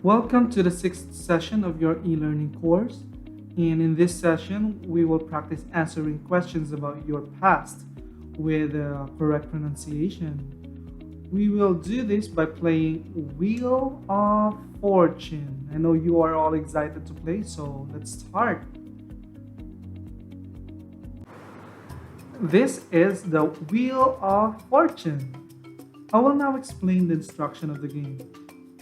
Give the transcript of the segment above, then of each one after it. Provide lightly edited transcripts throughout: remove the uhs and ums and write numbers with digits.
Welcome to the sixth session of your e-learning course. And in this session, we will practice answering questions about your past with correct pronunciation. We will do this by playing Wheel of Fortune. I know you are all excited to play, so let's start. This is the Wheel of Fortune. I will now explain the instruction of the game.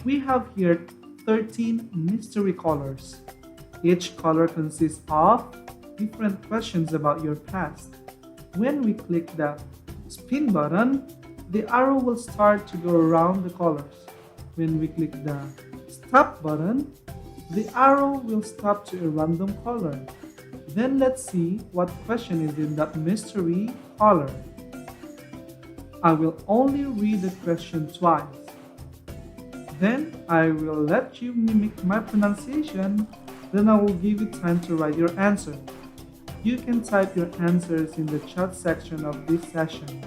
We have here 13 mystery colors. Each color consists of different questions about your past. When we click the spin button, the arrow will start to go around the colors. When we click the stop button, the arrow will stop to a random color. Then let's see what question is in that mystery color. I will only read the question twice. Then I will let you mimic my pronunciation. Then I will give you time to write your answer. You can type your answers in the chat section of this session.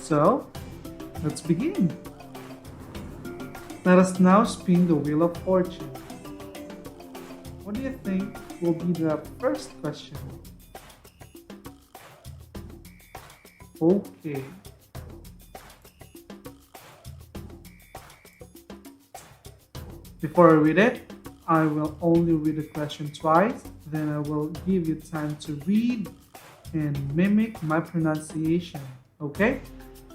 So, let's begin. Let us now spin the Wheel of Fortune. What do you think will be the first question? Okay. Before I read it, I will only read the question twice, then I will give you time to read and mimic my pronunciation, okay?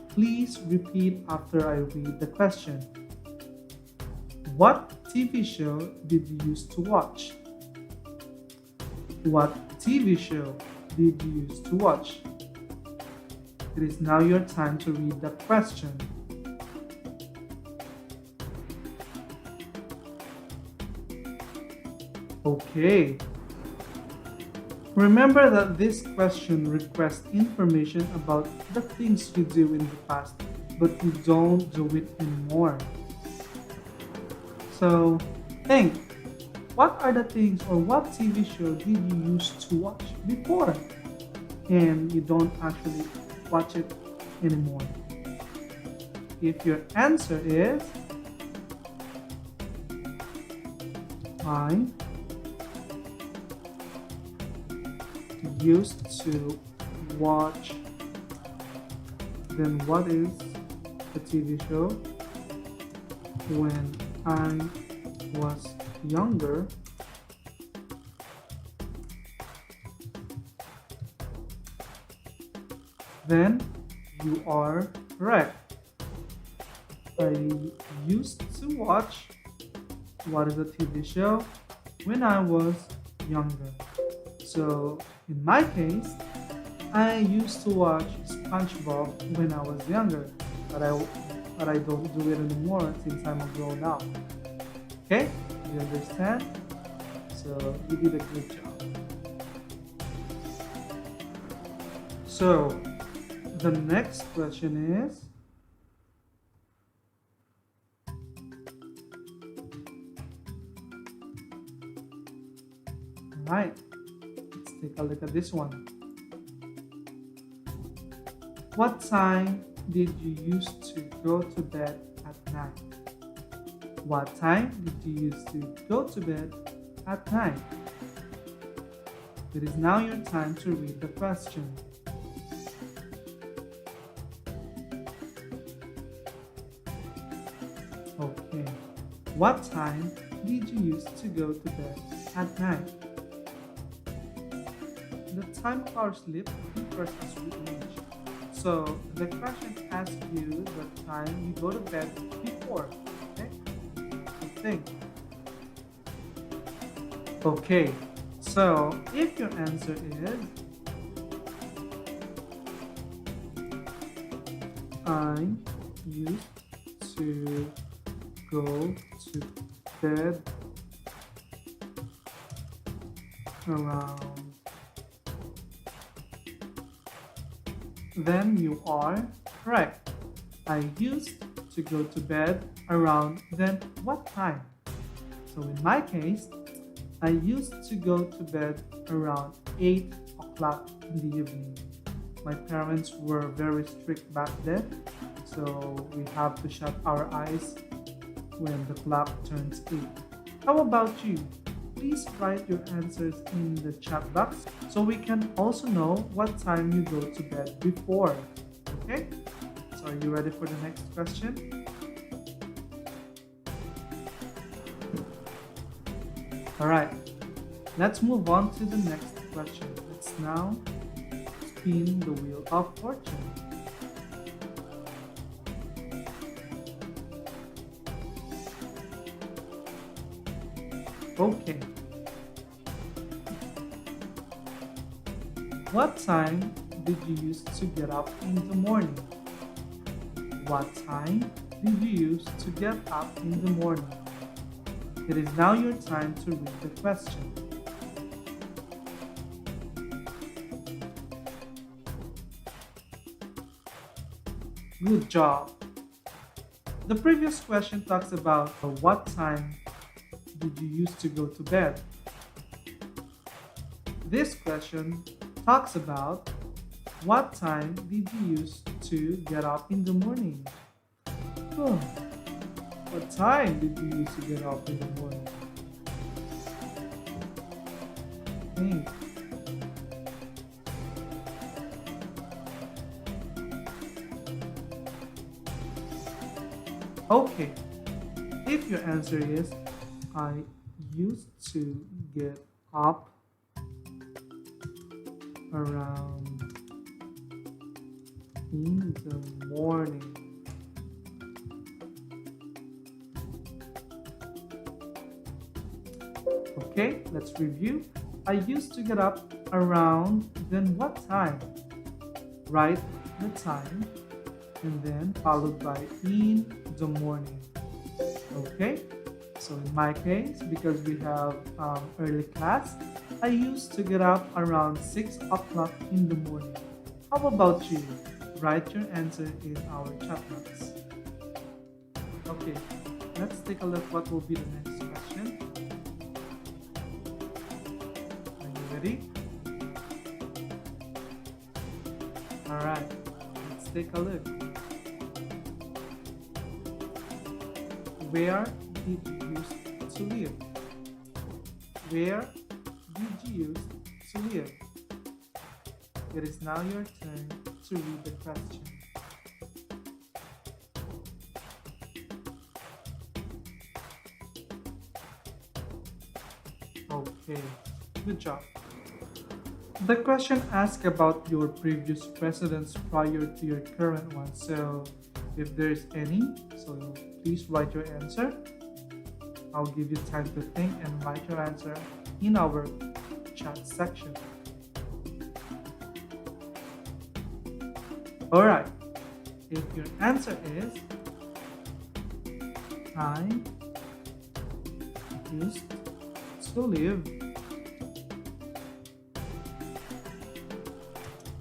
Please repeat after I read the question. What TV show did you used to watch? What TV show did you used to watch? It is now your time to read the question. Okay. Remember that this question requests information about the things you do in the past, but you don't do it anymore. So, think, what are the things or what TV show did you used to watch before and you don't actually watch it anymore? If your answer is I used to watch, then what is the TV show when I was younger? Then you are correct. I used to watch what is a TV show when I was younger. So in my case, I used to watch SpongeBob when I was younger, but I don't do it anymore since I'm a grown up. Okay, you understand? So you did a good job. So the next question is, right? Take a look at this one. What time did you used to go to bed at night? What time did you used to go to bed at night? It is now your time to read the question. Okay. What time did you used to go to bed at night? The time of our sleep differs as we age. So the question asks you the time you go to bed before. Okay? So think. Okay. So if your answer is I used to go to bed around, then you are correct. I used to go to bed around then what time? So in my case, I used to go to bed around 8 o'clock in the evening. My parents were very strict back then, so we have to shut our eyes when the clock turns 8. How about you? Please write your answers in the chat box so we can also know what time you go to bed before. Okay? So are you ready for the next question? Alright, let's move on to the next question. Let's now spin the wheel of fortune. Okay. What time did you use to get up in the morning? What time did you use to get up in the morning? It is now your time to read the question. Good job. The previous question talks about what time did you use to go to bed? This question talks about what time did you use to get up in the morning? Oh, what time did you use to get up in the morning? Think. Okay, if your answer is I used to get up around in the morning. Okay, let's review. I used to get up around, then what time? Write the time and then followed by in the morning. Okay, so in my case, because we have early class, I used to get up around 6 o'clock in the morning. How about you? Write your answer in our chat box. Okay, let's take a look what will be the next question. Are you ready? Alright, let's take a look. Where did you used to live? Where did you used to live? It is now your turn to read the question. Okay, good job. The question asks about your previous residence prior to your current one. So if there is any, so please write your answer. I'll give you time to think and write your answer in our chat section. Alright, if your answer is I used to live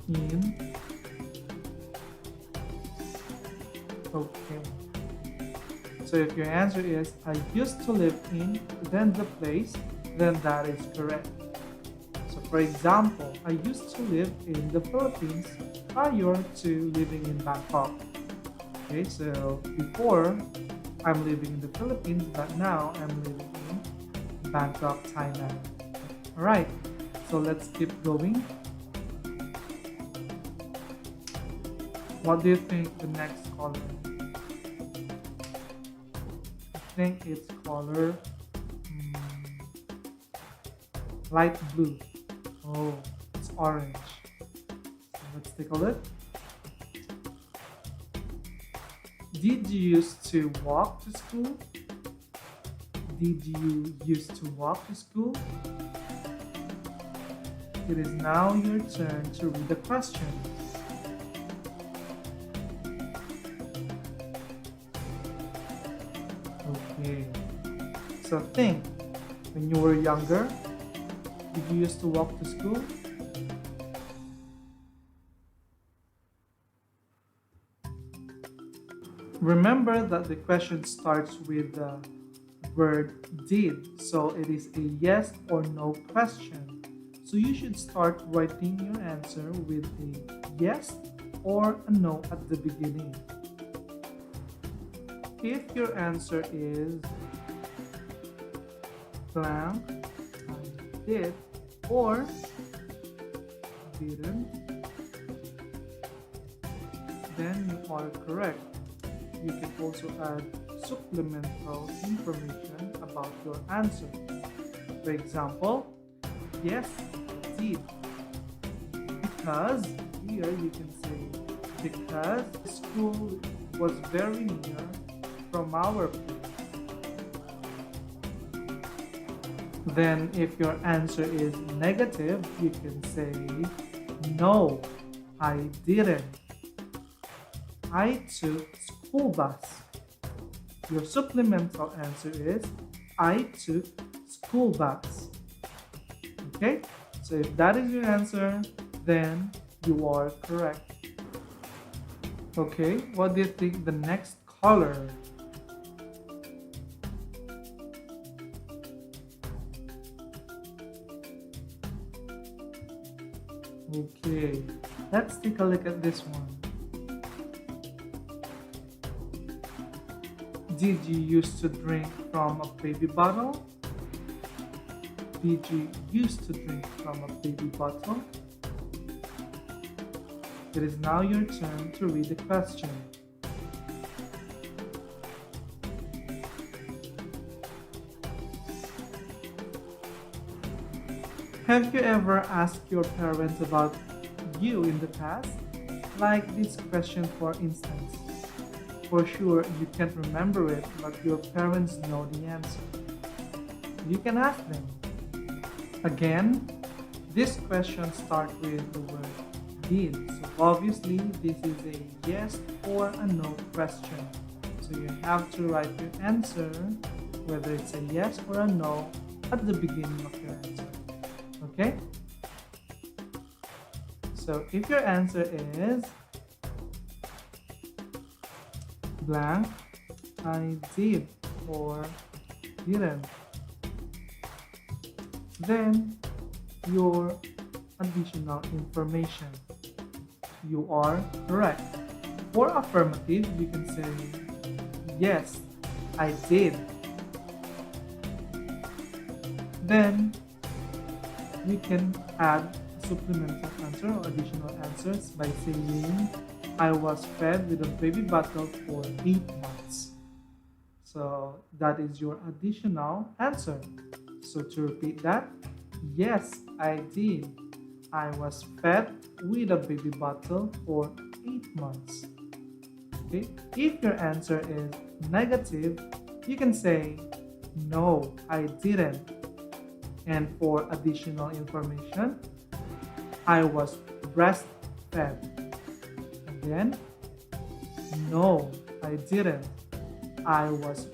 in, okay. So if your answer is I used to live in, then the place, then that is correct. So for example, I used to live in the Philippines prior to living in Bangkok. Okay, so before I'm living in the Philippines, but now I'm living in Bangkok, Thailand. Alright, so let's keep going. What do you think the next color? I think it's color light blue. Oh, it's orange. So let's take a look. Did you used to walk to school? Did you used to walk to school? It is now your turn to read the question. Okay, so think, when you were younger, did you used to walk to school? Remember that the question starts with the word did, so it is a yes or no question. So you should start writing your answer with a yes or a no at the beginning. If your answer is blank, I did or didn't, then you are correct. You can also add supplemental information about your answer. For example, yes, I did. Because here you can say, because school was very near from our place. Then if your answer is negative, you can say, no, I didn't. I took school bus. Your supplemental answer is, I took school bus. Okay? So if that is your answer, then you are correct. Okay, what do you think the next color? Okay, let's take a look at this one. Did you used to drink from a baby bottle? Did you used to drink from a baby bottle? It is now your turn to read the question. Have you ever asked your parents about you in the past? Like this question, for instance. For sure, you can't remember it, but your parents know the answer. You can ask them. Again, this question starts with the word did. So obviously, this is a yes or a no question. So you have to write your answer, whether it's a yes or a no, at the beginning of your answer. Okay? So if your answer is blank, I did or didn't, then your additional information, you are correct. For affirmative, you can say yes, I did. Then you can add supplemental answer or additional answers by saying I was fed with a baby bottle for 8 months. So that is your additional answer. So to repeat that, yes, I did. I was fed with a baby bottle for 8 months. Okay? If your answer is negative, you can say no, I didn't. And for additional information, I was breastfed. Again, no, I didn't. I was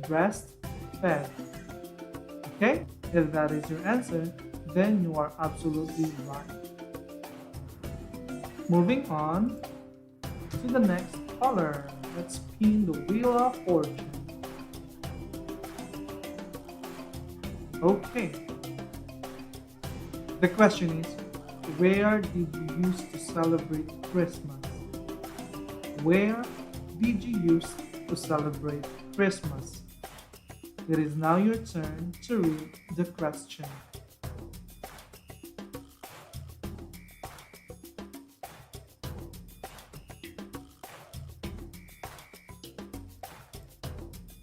breastfed. Okay? If that is your answer, then you are absolutely right. Moving on to the next color. Let's spin the wheel of fortune. Okay. The question is, where did you used to celebrate Christmas? Where did you used to celebrate Christmas? It is now your turn to read the question.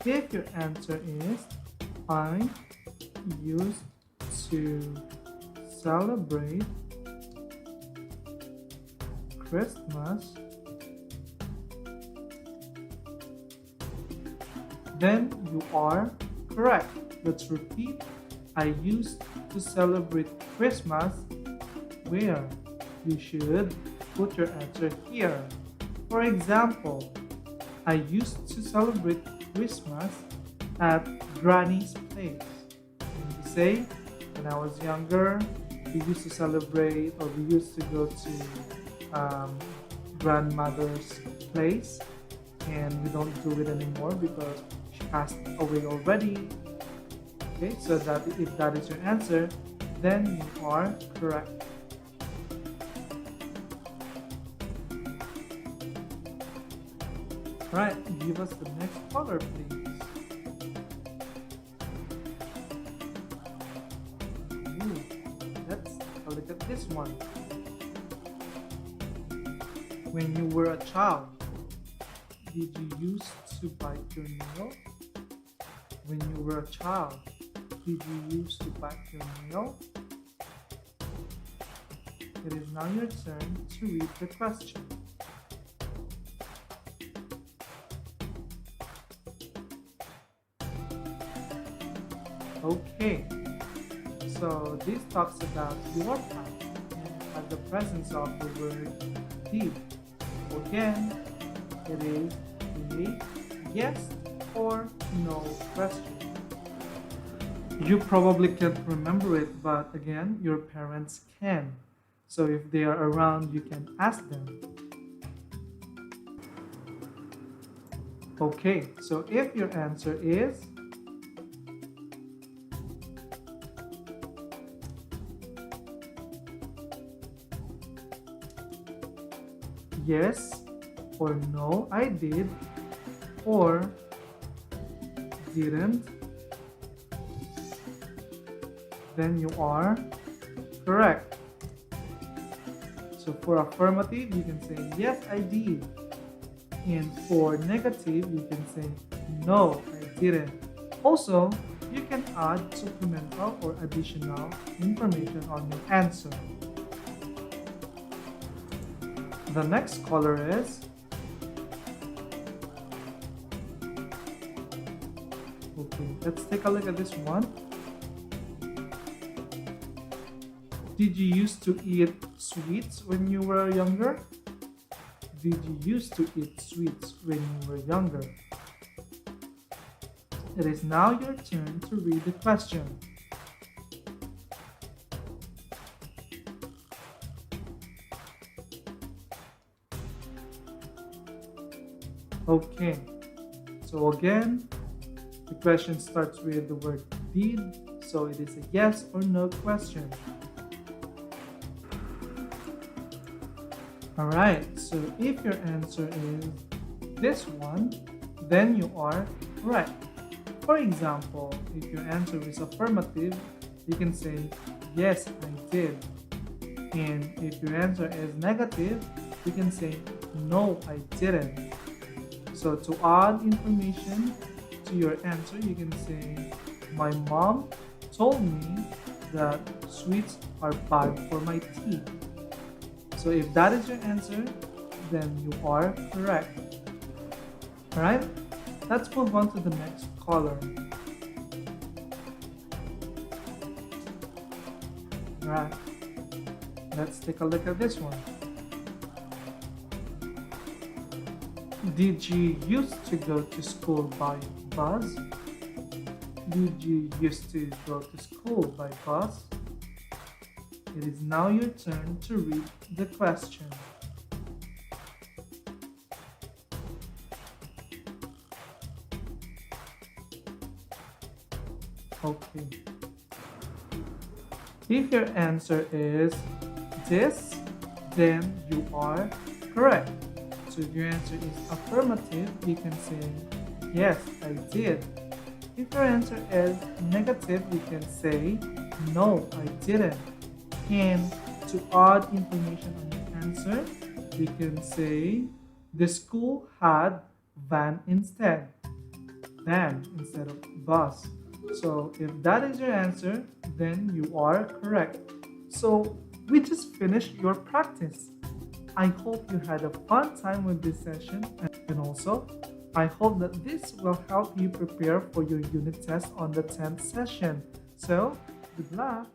If your answer is I used to celebrate Christmas, then you are correct. Let's repeat. I used to celebrate Christmas. Where? You should put your answer here. For example, I used to celebrate Christmas at Granny's place. And you say, when I was younger, we used to celebrate, or we used to go to grandmother's place, and we don't do it anymore because she passed away already. Okay, so that if that is your answer, then you are correct. Right, give us the next color, please. this one. When you were a child, did you used to bite your nail? When you were a child, did you used to bite your nail? It is now your turn to read the question. Okay, so this talks about your past as the presence of the word did. Again, it is a yes or no question. You probably can't remember it, but again, your parents can. So if they are around, you can ask them. Okay, so if your answer is yes or no, I did, or didn't, then you are correct. So for affirmative, you can say yes, I did. And for negative, you can say no, I didn't. Also, you can add supplemental or additional information on your answer. The next color is okay, let's take a look at this one. Did you used to eat sweets when you were younger? Did you used to eat sweets when you were younger? It is now your turn to read the question. Okay, so again, the question starts with the word did, so it is a yes or no question. Alright, so if your answer is this one, then you are correct. For example, if your answer is affirmative, you can say, yes, I did. And if your answer is negative, you can say, no, I didn't. So to add information to your answer, you can say, my mom told me that sweets are bad for my teeth. So if that is your answer, then you are correct. Alright, let's move on to the next color. Alright, let's take a look at this one. Did you used to go to school by bus? Did you used to go to school by bus? It is now your turn to read the question. Okay. If your answer is this, then you are correct. So if your answer is affirmative, you can say, yes, I did. If your answer is negative, you can say, no, I didn't. And to add information on your answer, you can say, the school had van instead of bus. So if that is your answer, then you are correct. So we just finished your practice. I hope you had a fun time with this session, and also I hope that this will help you prepare for your unit test on the 10th session. So good luck!